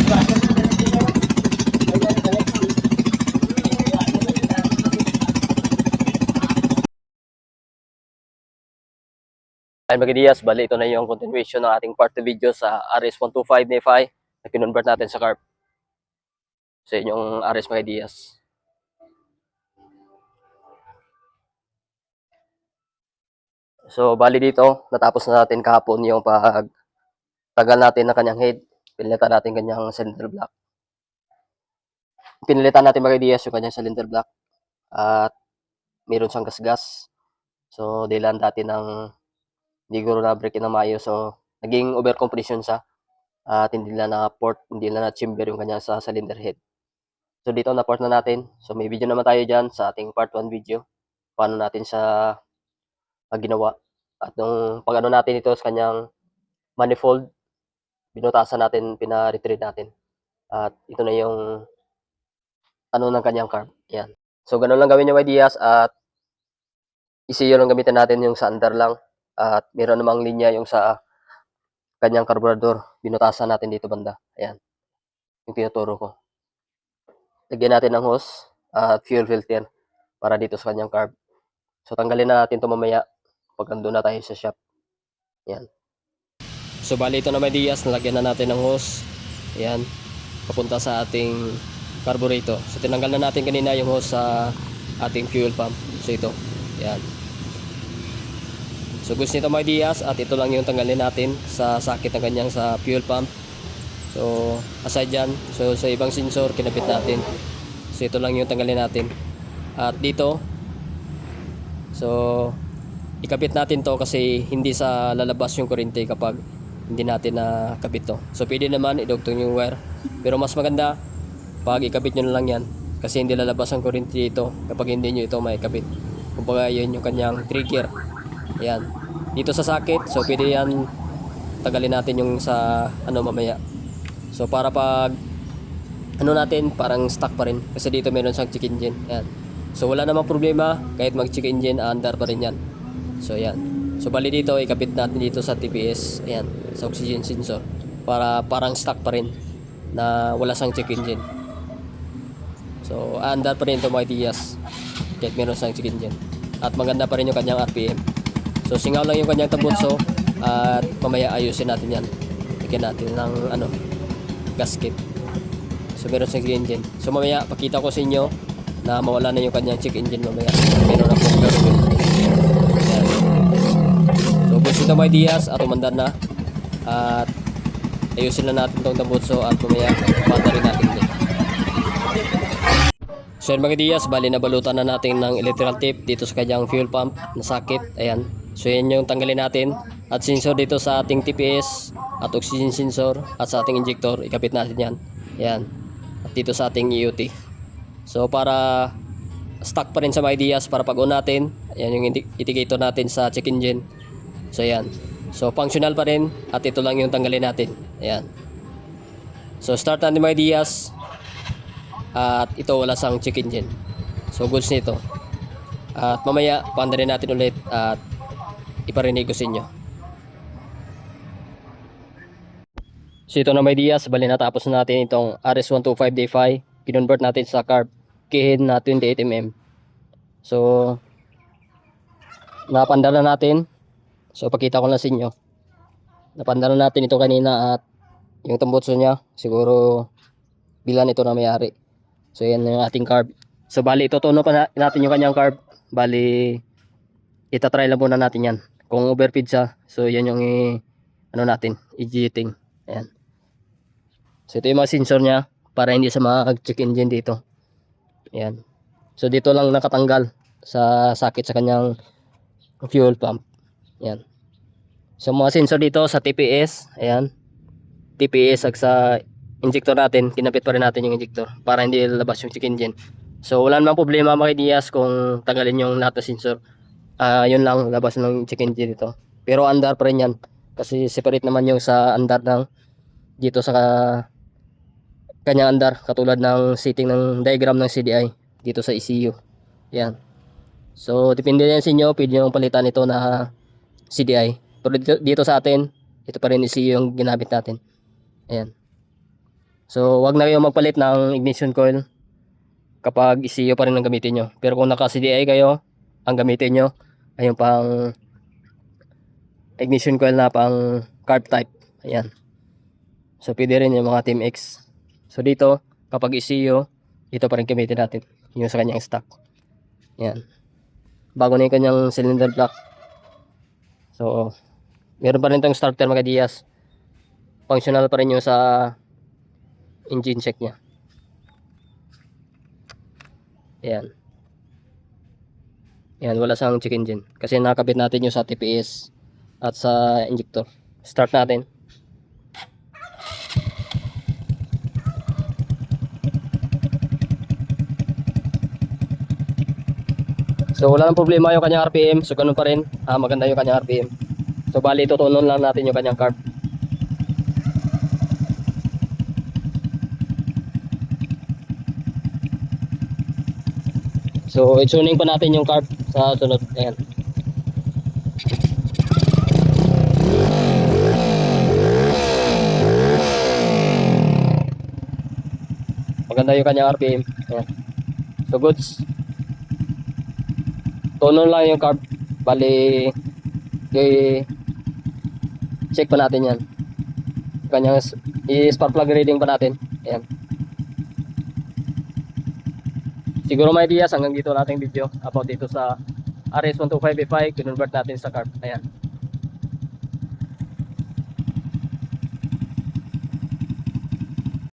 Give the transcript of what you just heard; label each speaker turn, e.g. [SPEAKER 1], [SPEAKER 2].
[SPEAKER 1] Ay mga Diaz, bali ito na yung continuation ng ating part 2 video sa RS125 NFI na kinonvert natin sa carb sa inyong RS mga Diaz. So bali dito, natapos na natin kahapon yung pagtagal natin ng kanyang head. Pinilitan natin kanyang cylinder block. Pinilitan natin mga Diaz yung kanyang cylinder block at meron siyang gasgas. So dilan dati ng hindi ko na break na mayo, so naging overcompression siya at hindi na port, hindi na chamber yung kanya sa cylinder head. So dito na port na natin. So may video naman tayo dyan sa ating part 1 video paano natin siya ginawa. At nung pag ano natin ito sa kanyang manifold, binutasan natin, pina-retrieve natin. At ito na yung ano ng kanyang carb. Yan. So ganun lang gawin yung ideas at ECU lang gamitin natin yung sa under lang. At meron namang linya yung sa kanyang carburetor. Binutasan natin dito banda. Ayan. Yung tinuturo ko. Lagyan natin ng hose at fuel filter para dito sa kanyang carb. So tanggalin na natin ito mamaya pag nandun na tayo sa shop. Yan. So bali ito na may Diaz, nalagyan na natin ng hose. Yan. Papunta sa ating carburetor. So tinanggal na natin kanina yung hose sa ating fuel pump. So ito. Yan. So gusto nito may Diaz at ito lang yung tanggalin natin sa sakit ng kanyang sa fuel pump. So aside dyan, so sa ibang sensor kinabit natin. So ito lang yung tanggalin natin. At dito, so ikabit natin to kasi hindi sa lalabas yung kuryente kapag hindi natin nakabit to. So pwede naman idugtong yung wire, pero mas maganda pag ikabit nyo na lang yan kasi hindi lalabas ang kuryente dito kapag hindi nyo ito maikabit. Kumbaga yun yung kanyang trigger. Ayan. Dito sa socket, so pwede yan tagalin natin yung sa ano mamaya. So para pag ano natin, parang stuck pa rin kasi dito meron siyang check engine. Ayan. So wala namang problema kahit mag check engine, under pa rin yan. So ayan. So bali dito ikabit natin dito sa TPS, ayan, sa oxygen sensor para parang stuck pa rin na wala siyang check engine. So under pa rin ito mga Diaz kahit meron siyang check engine. At maganda pa rin yung kanyang RPM. So singaw lang yung kanyang tambutso at mamaya ayusin natin yan. Bigyan natin ng ano, gasket. So meron siyang check engine. So mamaya pakita ko sa inyo na mawala na yung kanyang check engine mamaya. Meron na pong gagawin. Ayan. So gusto ito mga Diaz at umandar na. At ayusin na natin itong tambutso at mamaya pata rin natin din. So yan mga Diaz, bali na balutan na natin ng electrical tape dito sa kanyang fuel pump na sakit. Ayan. So yan yung tanggalin natin. At sensor dito sa ating TPS at oxygen sensor at sa ating injector, ikabit natin yan. Ayan. At dito sa ating EUT. So para stock pa rin sa mga Diaz para pag-on natin, ayan yung indicator natin sa check engine. So ayan. So functional pa rin at ito lang yung tanggalin natin. Ayan. So start natin mga Diaz. At ito wala sang check engine. So goods nito. At mamaya paandarin natin ulit at iparinig ko sa inyo. So ito na may Diaz, bali natapos na natin itong RS125 DFI. Kinonvert natin sa carb kihin na 28mm. So napandala natin. So pakita ko lang sa inyo. Napandala natin ito kanina at yung tambutso niya siguro bilan ito na mayari. So yan yung ating carb. So bali itutuno pa natin yung kanyang carb. Bali itatry lang muna natin yan. Kung overfeed siya, so yan yung ano natin, i-jetting. Ayan. So ito yung mga sensor niya para hindi sa mag-check engine dito. Ayan. So dito lang nakatanggal sa sakit sa kanyang fuel pump. Ayan. So mga sensor dito sa TPS, ayan. TPS at sa injector natin, kinapit pa rin natin yung injector para hindi lalabas yung check engine. So wala namang problema mga Diaz kung tanggalin yung lahat ng sensor. Yun lang, labas ng check engine dito. Pero under pa rin yan kasi separate naman yung sa under ng dito sa kanya under, katulad ng setting ng diagram ng CDI dito sa ECU. Yan. So depende yan sa inyo, pwede nyo palitan ito na CDI. Pero dito sa atin, ito pa rin ECU yung ginamit natin. Ayan. So wag na kayong magpalit ng ignition coil kapag ECU pa rin ang gamitin nyo. Pero kung naka CDI kayo, ang gamitin nyo ay yung pang ignition coil na pang carb type. Ayan. So pwede rin yung mga Team X. So dito, kapag ECU, ito pa rin gamitin natin. Yung sa kanyang stock. Ayan. Bago na yung kanyang cylinder block. So, meron pa rin itong starter mga Diaz. Functional pa rin yung sa engine check niya. Ayan. Ayan, wala sang check engine. Kasi nakakabit natin yung sa TPS at sa injector. Start natin. So wala nang problema yung kanyang RPM. So ganun pa rin. Maganda yung kanyang RPM. So bali tutunon lang natin yung kanyang carb. So i-tuning pa natin yung carb sa sunod. Ayan. Maganda yung kanyang RPM. Ayan. So goods. Tunon lang yung carb. Bali check pa natin yan. Kanyang i-spark plug reading pa natin. Ayan. Siguro may ideas hanggang dito nating video about dito sa RS125 convert natin sa carb. Ayan.